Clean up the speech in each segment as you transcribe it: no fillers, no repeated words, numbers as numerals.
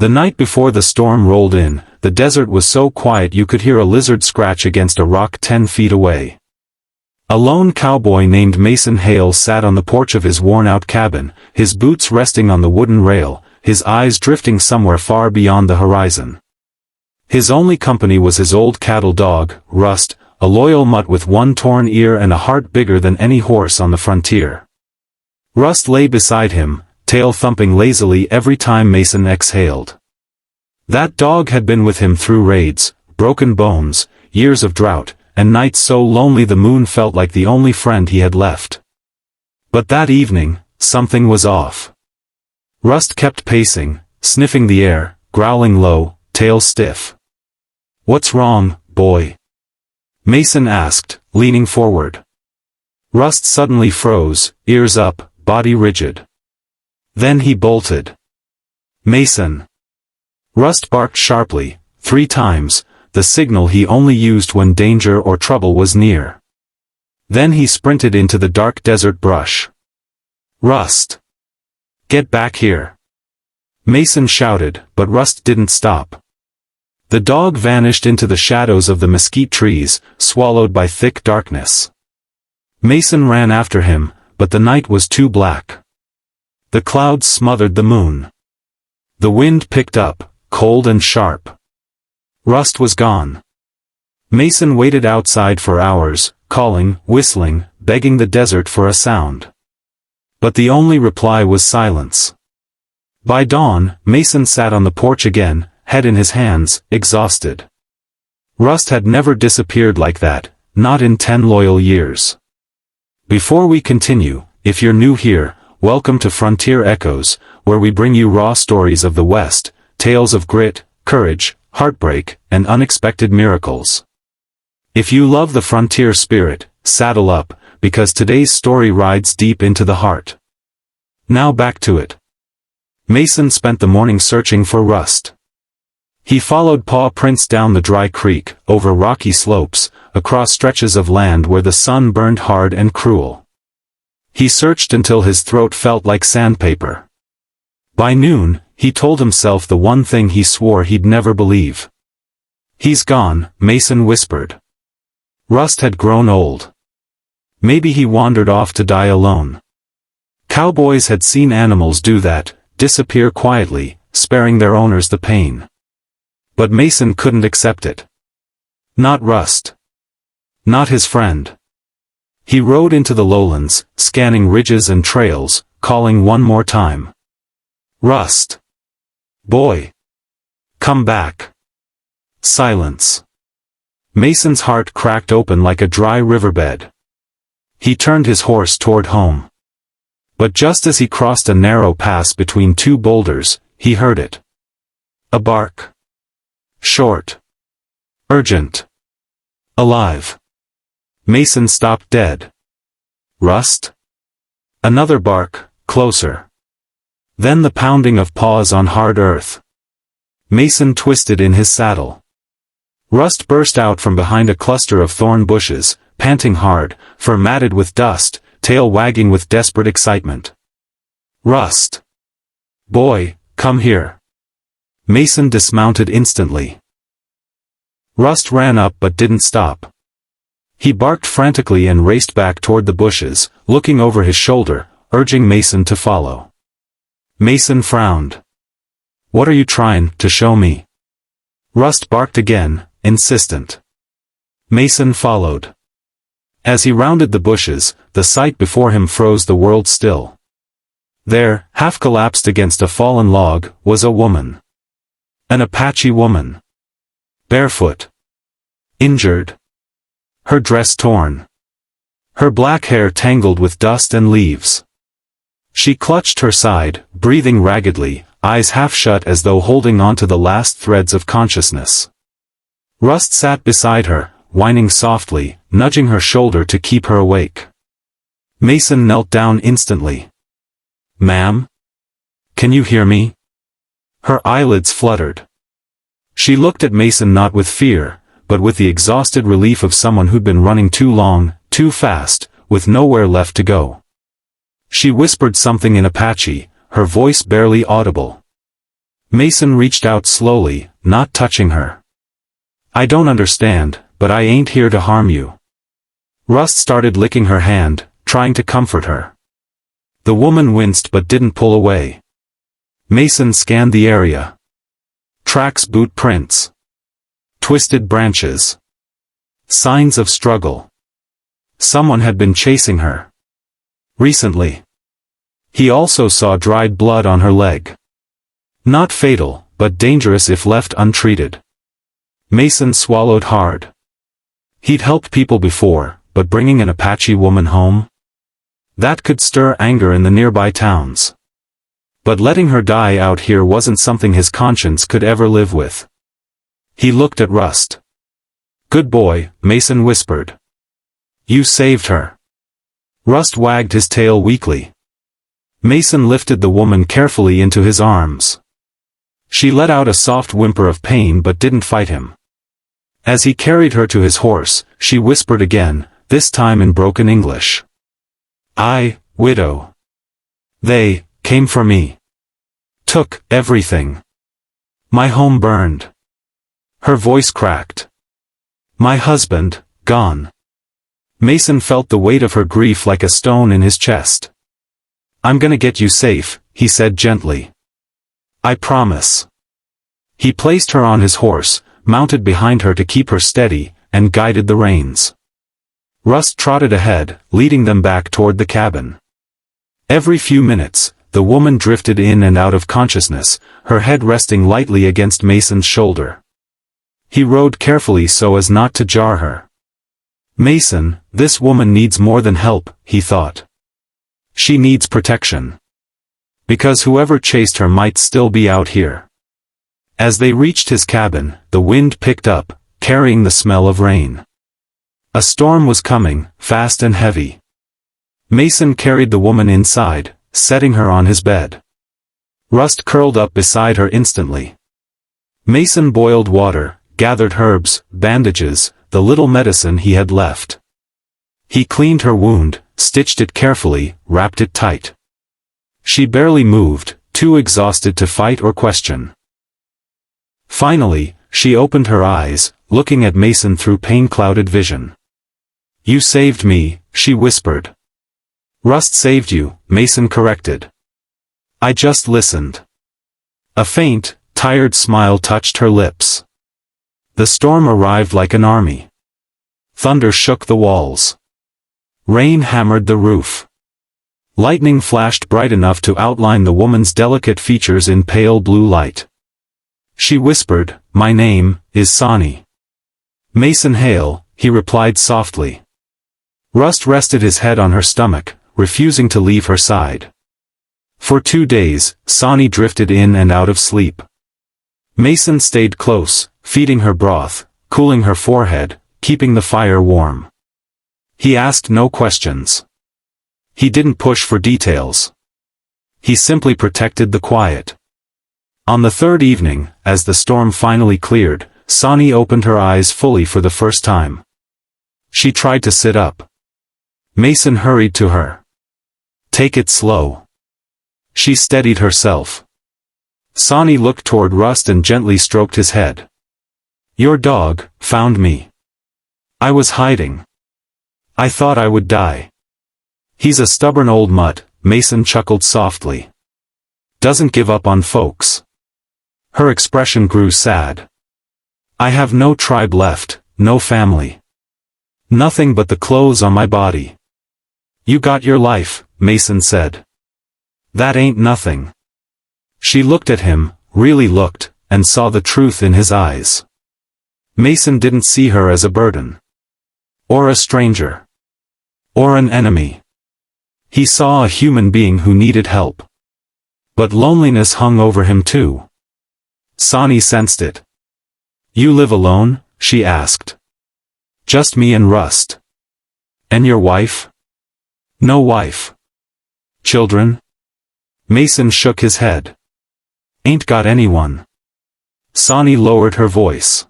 The night before the storm rolled in, the desert was so quiet you could hear a lizard scratch against a rock 10 feet away. A lone cowboy named Mason Hale sat on the porch of his worn-out cabin, his boots resting on the wooden rail, his eyes drifting somewhere far beyond the horizon. His only company was his old cattle dog, Rust, a loyal mutt with one torn ear and a heart bigger than any horse on the frontier. Rust lay beside him, tail thumping lazily every time Mason exhaled. That dog had been with him through raids, broken bones, years of drought, and nights so lonely the moon felt like the only friend he had left. But that evening, something was off. Rust kept pacing, sniffing the air, growling low, tail stiff. "What's wrong, boy?" Mason asked, leaning forward. Rust suddenly froze, ears up, body rigid. Then he bolted. "Mason!" Rust barked sharply, 3 times, the signal he only used when danger or trouble was near. Then he sprinted into the dark desert brush. "Rust! Get back here!" Mason shouted, but Rust didn't stop. The dog vanished into the shadows of the mesquite trees, swallowed by thick darkness. Mason ran after him, but the night was too black. The clouds smothered the moon. The wind picked up, cold and sharp. Rust was gone. Mason waited outside for hours, calling, whistling, begging the desert for a sound. But the only reply was silence. By dawn, Mason sat on the porch again, head in his hands, exhausted. Rust had never disappeared like that, not in 10 loyal years. Before we continue, if you're new here, welcome to Frontier Echoes, where we bring you raw stories of the West, tales of grit, courage, heartbreak, and unexpected miracles. If you love the frontier spirit, saddle up, because today's story rides deep into the heart. Now back to it. Mason spent the morning searching for Rust. He followed paw prints down the dry creek, over rocky slopes, across stretches of land where the sun burned hard and cruel. He searched until his throat felt like sandpaper. By noon, he told himself the one thing he swore he'd never believe. "He's gone," Mason whispered. Rust had grown old. Maybe he wandered off to die alone. Cowboys had seen animals do that, disappear quietly, sparing their owners the pain. But Mason couldn't accept it. Not Rust. Not his friend. He rode into the lowlands, scanning ridges and trails, calling one more time. "Rust! Boy! Come back!" Silence. Mason's heart cracked open like a dry riverbed. He turned his horse toward home. But just as he crossed a narrow pass between 2 boulders, he heard it. A bark. Short. Urgent. Alive. Mason stopped dead. Rust? Another bark, closer. Then the pounding of paws on hard earth. Mason twisted in his saddle. Rust burst out from behind a cluster of thorn bushes, panting hard, fur matted with dust, tail wagging with desperate excitement. "Rust! Boy, come here!" Mason dismounted instantly. Rust ran up but didn't stop. He barked frantically and raced back toward the bushes, looking over his shoulder, urging Mason to follow. Mason frowned. "What are you trying to show me?" Rust barked again, insistent. Mason followed. As he rounded the bushes, the sight before him froze the world still. There, half collapsed against a fallen log, was a woman. An Apache woman. Barefoot. Injured. Her dress torn. Her black hair tangled with dust and leaves. She clutched her side, breathing raggedly, eyes half shut as though holding on to the last threads of consciousness. Rust sat beside her, whining softly, nudging her shoulder to keep her awake. Mason knelt down instantly. "Ma'am? Can you hear me?" Her eyelids fluttered. She looked at Mason not with fear, but with the exhausted relief of someone who'd been running too long, too fast, with nowhere left to go. She whispered something in Apache, her voice barely audible. Mason reached out slowly, not touching her. I don't understand, but I ain't here to harm you. Rust started licking her hand, trying to comfort her. The woman winced but didn't pull away. Mason scanned the area. Tracks, boot prints. Twisted branches. Signs of struggle. Someone had been chasing her. Recently. He also saw dried blood on her leg. Not fatal, but dangerous if left untreated. Mason swallowed hard. He'd helped people before, but bringing an Apache woman home? That could stir anger in the nearby towns. But letting her die out here wasn't something his conscience could ever live with. He looked at Rust. Good boy, Mason whispered. You saved her. Rust wagged his tail weakly. Mason lifted the woman carefully into his arms. She let out a soft whimper of pain but didn't fight him. As he carried her to his horse, she whispered again, this time in broken English. Widow. They came for me. Took everything. My home burned. Her voice cracked. My husband, gone. Mason felt the weight of her grief like a stone in his chest. I'm gonna get you safe, he said gently. I promise. He placed her on his horse, mounted behind her to keep her steady, and guided the reins. Rust trotted ahead, leading them back toward the cabin. Every few minutes, the woman drifted in and out of consciousness, her head resting lightly against Mason's shoulder. He rode carefully so as not to jar her. Mason, this woman needs more than help, he thought. She needs protection. Because whoever chased her might still be out here. As they reached his cabin, the wind picked up, carrying the smell of rain. A storm was coming, fast and heavy. Mason carried the woman inside, setting her on his bed. Rust curled up beside her instantly. Mason boiled water, gathered herbs, bandages, the little medicine he had left. He cleaned her wound, stitched it carefully, wrapped it tight. She barely moved, too exhausted to fight or question. Finally, she opened her eyes, looking at Mason through pain-clouded vision. You saved me, she whispered. Rust saved you, Mason corrected. I just listened. A faint, tired smile touched her lips. The storm arrived like an army. Thunder shook the walls. Rain hammered the roof. Lightning flashed bright enough to outline the woman's delicate features in pale blue light. She whispered, my name is Sonny. Mason Hale, he replied softly. Rust rested his head on her stomach, refusing to leave her side. For 2 days, Sonny drifted in and out of sleep. Mason stayed close, feeding her broth, cooling her forehead, keeping the fire warm. He asked no questions. He didn't push for details. He simply protected the quiet. On the third evening, as the storm finally cleared, Sonny opened her eyes fully for the first time. She tried to sit up. Mason hurried to her. Take it slow. She steadied herself. Sonny looked toward Rust and gently stroked his head. Your dog found me. I was hiding. I thought I would die. He's a stubborn old mutt, Mason chuckled softly. Doesn't give up on folks. Her expression grew sad. I have no tribe left, no family. Nothing but the clothes on my body. You got your life, Mason said. That ain't nothing. She looked at him, really looked, and saw the truth in his eyes. Mason didn't see her as a burden. Or a stranger. Or an enemy. He saw a human being who needed help. But loneliness hung over him too. Sonny sensed it. You live alone? She asked. Just me and Rust. And your wife? No wife. Children? Mason shook his head. Ain't got anyone. Sonny lowered her voice.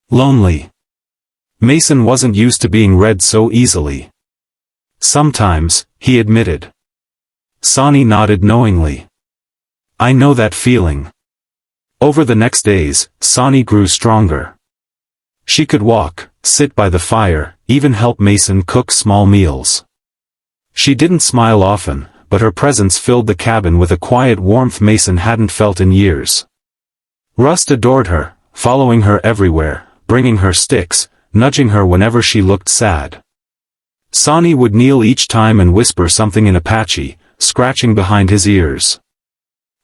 Lonely. Mason wasn't used to being read so easily. Sometimes, he admitted. Sonny nodded knowingly. I know that feeling. Over the next days, Sonny grew stronger. She could walk, sit by the fire, even help Mason cook small meals. She didn't smile often, but her presence filled the cabin with a quiet warmth Mason hadn't felt in years. Rust adored her, following her everywhere, bringing her sticks, nudging her whenever she looked sad. Sonny would kneel each time and whisper something in Apache, scratching behind his ears.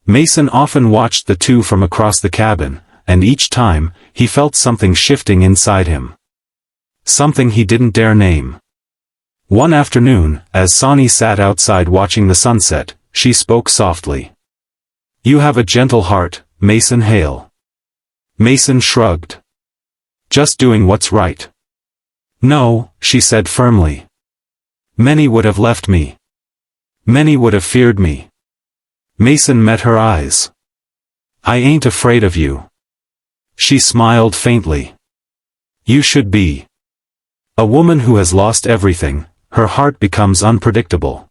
Mason often watched the two from across the cabin, and each time, he felt something shifting inside him. Something he didn't dare name. One afternoon, as Sonny sat outside watching the sunset, she spoke softly. "You have a gentle heart, Mason Hale." Mason shrugged. "Just doing what's right." "No," she said firmly. "Many would have left me. Many would have feared me." Mason met her eyes. "I ain't afraid of you." She smiled faintly. "You should be. A woman who has lost everything, her heart becomes unpredictable."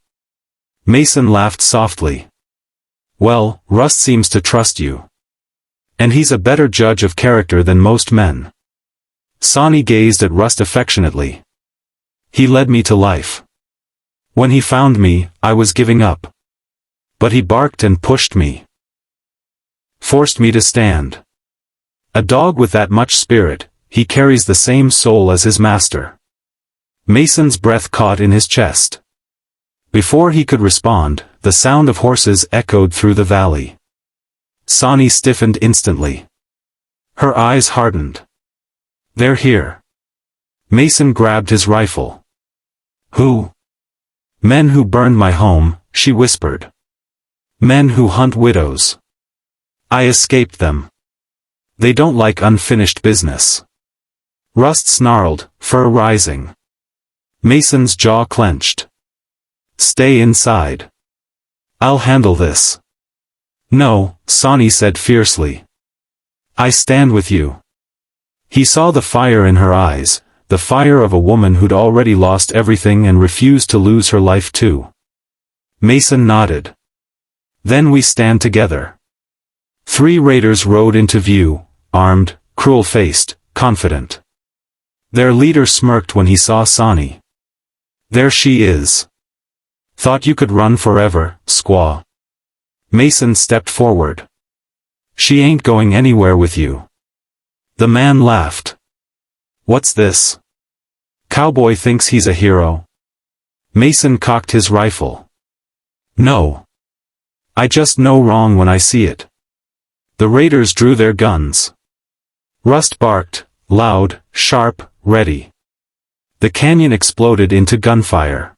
Mason laughed softly. "Well, Rust seems to trust you. And he's a better judge of character than most men." Sonny gazed at Rust affectionately. "He led me to life. When he found me, I was giving up. But he barked and pushed me. Forced me to stand. A dog with that much spirit, he carries the same soul as his master." Mason's breath caught in his chest. Before he could respond, the sound of horses echoed through the valley. Sonny stiffened instantly. Her eyes hardened. "They're here." Mason grabbed his rifle. "Who?" "Men who burned my home," she whispered. "Men who hunt widows. I escaped them. They don't like unfinished business." Rust snarled, fur rising. Mason's jaw clenched. "Stay inside. I'll handle this." "No," Sonny said fiercely. "I stand with you." He saw the fire in her eyes, the fire of a woman who'd already lost everything and refused to lose her life too. Mason nodded. "Then we stand together." 3 raiders rode into view, armed, cruel-faced, confident. Their leader smirked when he saw Sonny. "There she is. Thought you could run forever, squaw." Mason stepped forward. "She ain't going anywhere with you." The man laughed. "What's this? Cowboy thinks he's a hero?" Mason cocked his rifle. "No. I just know wrong when I see it." The raiders drew their guns. Rust barked, loud, sharp, ready. The canyon exploded into gunfire.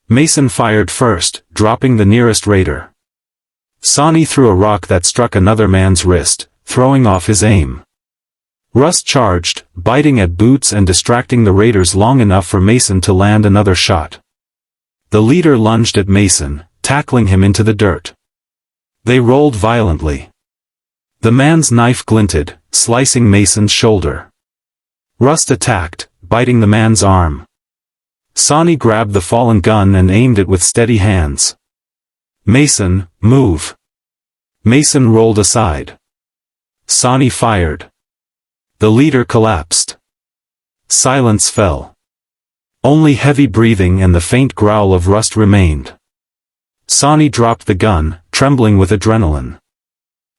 Mason fired first, dropping the nearest raider. Sonny threw a rock that struck another man's wrist, throwing off his aim. Rust charged, biting at boots and distracting the raiders long enough for Mason to land another shot. The leader lunged at Mason, tackling him into the dirt. They rolled violently. The man's knife glinted, slicing Mason's shoulder. Rust attacked, biting the man's arm. Sonny grabbed the fallen gun and aimed it with steady hands. "Mason, move." Mason rolled aside. Sonny fired. The leader collapsed. Silence fell. Only heavy breathing and the faint growl of Rust remained. Sonny dropped the gun, trembling with adrenaline.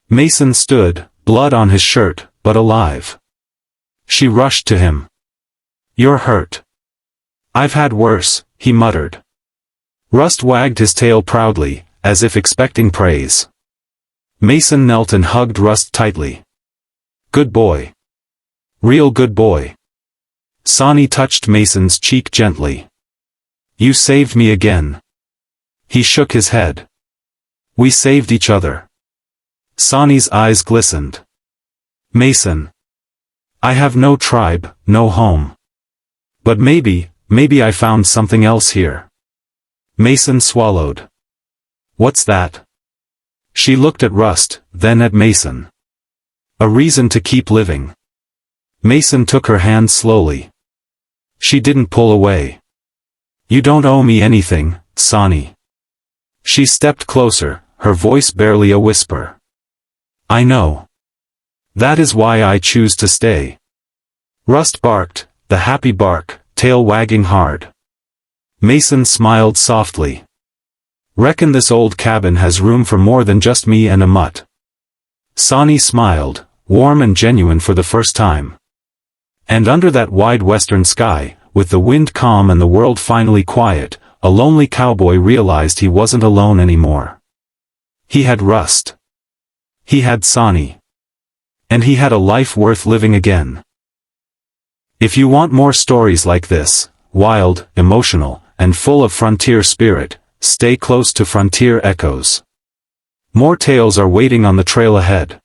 Mason stood, blood on his shirt, but alive. She rushed to him. "You're hurt." "I've had worse," he muttered. Rust wagged his tail proudly, as if expecting praise. Mason knelt and hugged Rust tightly. "Good boy. Real good boy." Sonny touched Mason's cheek gently. "You saved me again." He shook his head. "We saved each other." Sonny's eyes glistened. "Mason. I have no tribe, no home. But maybe I found something else here." Mason swallowed. "What's that?" She looked at Rust, then at Mason. "A reason to keep living." Mason took her hand slowly. She didn't pull away. "You don't owe me anything, Sonny." She stepped closer, her voice barely a whisper. "I know. That is why I choose to stay. Rust barked, the happy bark, tail wagging hard. Mason smiled softly. Reckon this old cabin has room for more than just me and a mutt. Sonny smiled, warm and genuine for the first time. And under that wide western sky, with the wind calm and the world finally quiet, a lonely cowboy realized he wasn't alone anymore. He had Rust. He had Sonny. And he had a life worth living again. If you want more stories like this, wild, emotional, and full of frontier spirit, stay close to Frontier Echoes. More tales are waiting on the trail ahead.